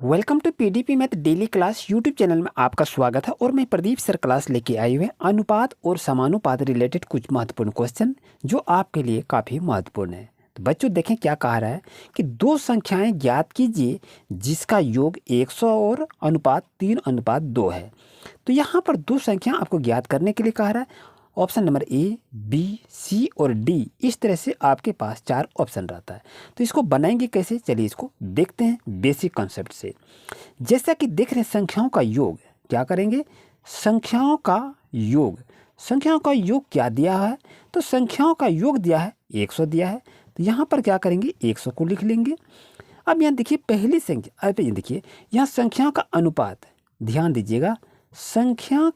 Welcome to PDP math daily class YouTube channel में आपका स्वागत है। और मैं प्रदीप सर क्लास लेके आए हुए अनुपात और समानुपात रिलेटेड कुछ महत्वपूर्ण क्वेश्चन जो आपके लिए काफ़ी महत्वपूर्ण है। तो बच्चों देखें क्या कहा रहा है कि दो संख्याएं ज्ञात कीजिए जिसका योग 100 और अनुपात 3:2 है। तो यहाँ पर दो संख्या आपको ज्ञात करने के लिए कहा रहा है। ऑप्शन नंबर ए, बी, सी और डी, इस तरह से आपके पास 4 ऑप्शन रहता है। तो इसको बनाएंगे कैसे, चलिए इसको देखते हैं बेसिक कॉन्सेप्ट से। जैसा कि देख रहे हैं संख्याओं का योग क्या करेंगे, संख्याओं का योग क्या दिया है, तो संख्याओं का योग दिया है 100 दिया है। तो यहाँ पर क्या करेंगे, 100 को लिख लेंगे। अब यहाँ देखिए पहली संख्या, अब ये देखिए यहाँ संख्याओं का अनुपात, ध्यान दीजिएगा, संख्या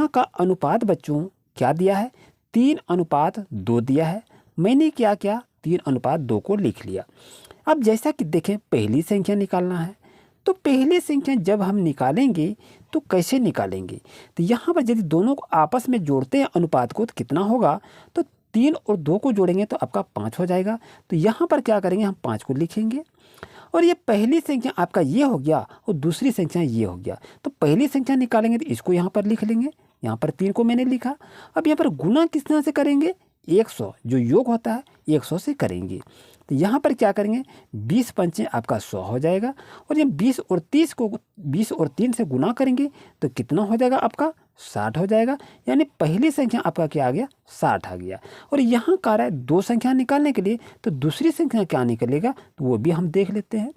का अनुपात बच्चों क्या दिया है, 3:2 दिया है। मैंने क्या किया, 3:2 को लिख लिया। अब जैसा कि देखें पहली संख्या निकालना है, तो पहली संख्या जब हम निकालेंगे तो कैसे निकालेंगे, तो यहाँ पर यदि दोनों को आपस में जोड़ते हैं अनुपात को तो कितना होगा, तो 3 और 2 को जोड़ेंगे तो आपका 5 हो जाएगा। तो यहाँ पर क्या करेंगे, हम 5 को लिखेंगे। और ये पहली संख्या आपका ये हो गया और दूसरी संख्या ये हो गया। तो पहली संख्या निकालेंगे तो इसको यहाँ पर लिख लेंगे, यहाँ पर 3 को मैंने लिखा। अब यहाँ पर गुना किस तरह से करेंगे, 100 जो योग होता है 100 से करेंगे। तो यहाँ पर क्या करेंगे, 20 पंचे आपका 100 हो जाएगा। और ये 20 और 3 से गुना करेंगे तो कितना हो जाएगा, आपका 60 हो जाएगा। यानी पहली संख्या आपका क्या आ गया, 60 आ गया। और यहाँ कह रहा है दो संख्या निकालने के लिए, तो दूसरी संख्या क्या निकलेगा, तो वो भी हम देख लेते हैं।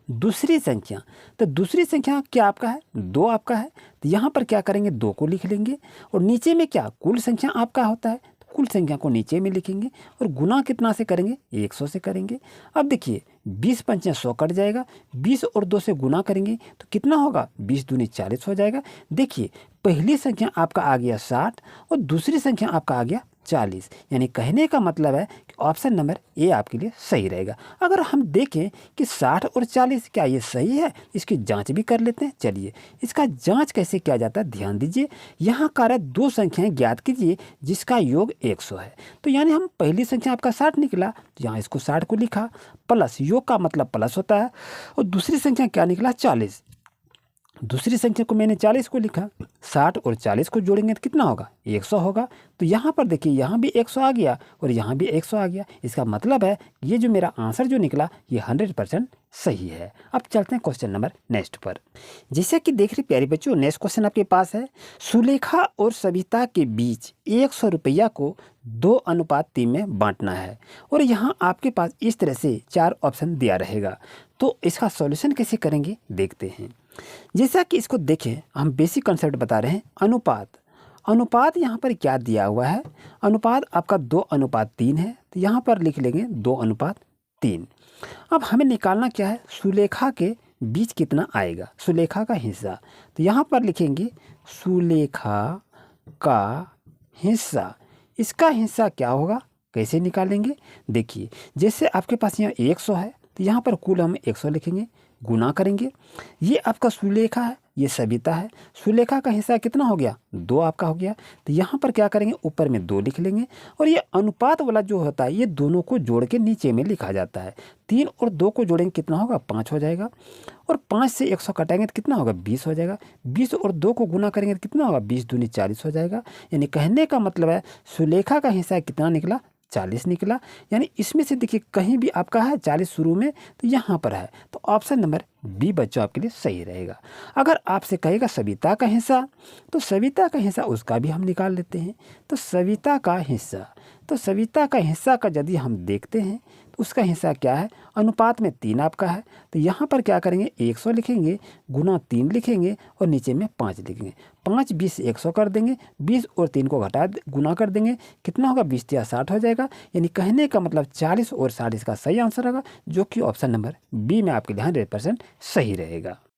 दूसरी संख्या, तो दूसरी संख्या क्या आपका है, 2 आपका है। तो यहाँ पर क्या करेंगे, 2 को लिख लेंगे। और नीचे में क्या कुल संख्या आपका होता है, तो कुल संख्या को नीचे में लिखेंगे। और गुना कितना से करेंगे, 100 से करेंगे। अब देखिए 20 पंचे 100 कट जाएगा, 20 और 2 से गुना करेंगे तो कितना होगा, 20 दूनी 40 हो जाएगा। देखिए पहली संख्या आपका आ गया 60 और दूसरी संख्या आपका आ गया 40। यानी कहने का मतलब है कि ऑप्शन नंबर ए आपके लिए सही रहेगा। अगर हम देखें कि 60 और 40 क्या ये सही है, इसकी जांच भी कर लेते हैं। चलिए इसका जांच कैसे किया जाता है, ध्यान दीजिए। यहाँ कार्य दो संख्याएं ज्ञात कीजिए जिसका योग 100 है। तो यानी हम पहली संख्या आपका 60 निकला, तो यहाँ इसको 60 को लिखा, प्लस योग का मतलब प्लस होता है। और दूसरी संख्या क्या निकला, 40, दूसरी संख्या को मैंने 40 को लिखा। 60 और 40 को जोड़ेंगे तो कितना होगा, 100 होगा। तो यहाँ पर देखिए यहाँ भी 100 आ गया और यहाँ भी 100 आ गया। इसका मतलब है ये जो मेरा आंसर जो निकला ये 100% सही है। अब चलते हैं क्वेश्चन नंबर नेक्स्ट पर। जैसे कि देख रहे प्यारे बच्चों, नेक्स्ट क्वेश्चन आपके पास है, सुलेखा और सविता के बीच 100 रुपया को 2:3 में बांटना है। और यहाँ आपके पास इस तरह से 4 ऑप्शन दिया रहेगा। तो इसका सॉल्यूशन कैसे करेंगे देखते हैं। जैसा कि इसको देखें, हम बेसिक कॉन्सेप्ट बता रहे हैं। अनुपात यहाँ पर क्या दिया हुआ है, अनुपात आपका 2:3 है। तो यहाँ पर लिख लेंगे 2:3। अब हमें निकालना क्या है, सुलेखा के बीच कितना आएगा, सुलेखा का हिस्सा। तो यहाँ पर लिखेंगे सुलेखा का हिस्सा। इसका हिस्सा क्या होगा, कैसे निकालेंगे, देखिए जैसे आपके पास यहाँ 100 है तो यहाँ पर कुल हम 100 लिखेंगे, गुना करेंगे। ये आपका सुलेखा है, ये सविता है। सुलेखा का हिस्सा कितना हो गया, 2 आपका हो गया। तो यहाँ पर क्या करेंगे, ऊपर में 2 लिख लेंगे। और ये अनुपात वाला जो होता है ये दोनों को जोड़ के नीचे में लिखा जाता है। 3 और 2 को जोड़ेंगे कितना होगा, 5 हो जाएगा। और 5 से 100 कटाएंगे तो कितना होगा, 20 हो जाएगा। 20 और 2 को गुना करेंगे तो कितना होगा, 20 दूनी 40 हो जाएगा। यानी कहने का मतलब है सुलेखा का हिस्सा कितना निकला, 40 निकला। यानी इसमें से देखिए कहीं भी आपका है 40 शुरू में, तो यहाँ पर है। तो ऑप्शन नंबर बी बच्चों आपके लिए सही रहेगा। अगर आपसे कहेगा सविता का हिस्सा, तो सविता का हिस्सा उसका भी हम निकाल लेते हैं। तो सविता का हिस्सा का यदि हम देखते हैं तो उसका हिस्सा क्या है, अनुपात में 3 आपका है। तो यहाँ पर क्या करेंगे, 100 लिखेंगे, गुना 3 लिखेंगे और नीचे में 5 लिखेंगे। 5 20 100 कर देंगे, 20 और 3 को गुना कर देंगे, कितना होगा, 20 या 60 हो जाएगा। यानी कहने का मतलब 40 और 60 इसका सही आंसर होगा, जो कि ऑप्शन नंबर बी में आपके लिए 100% सही रहेगा।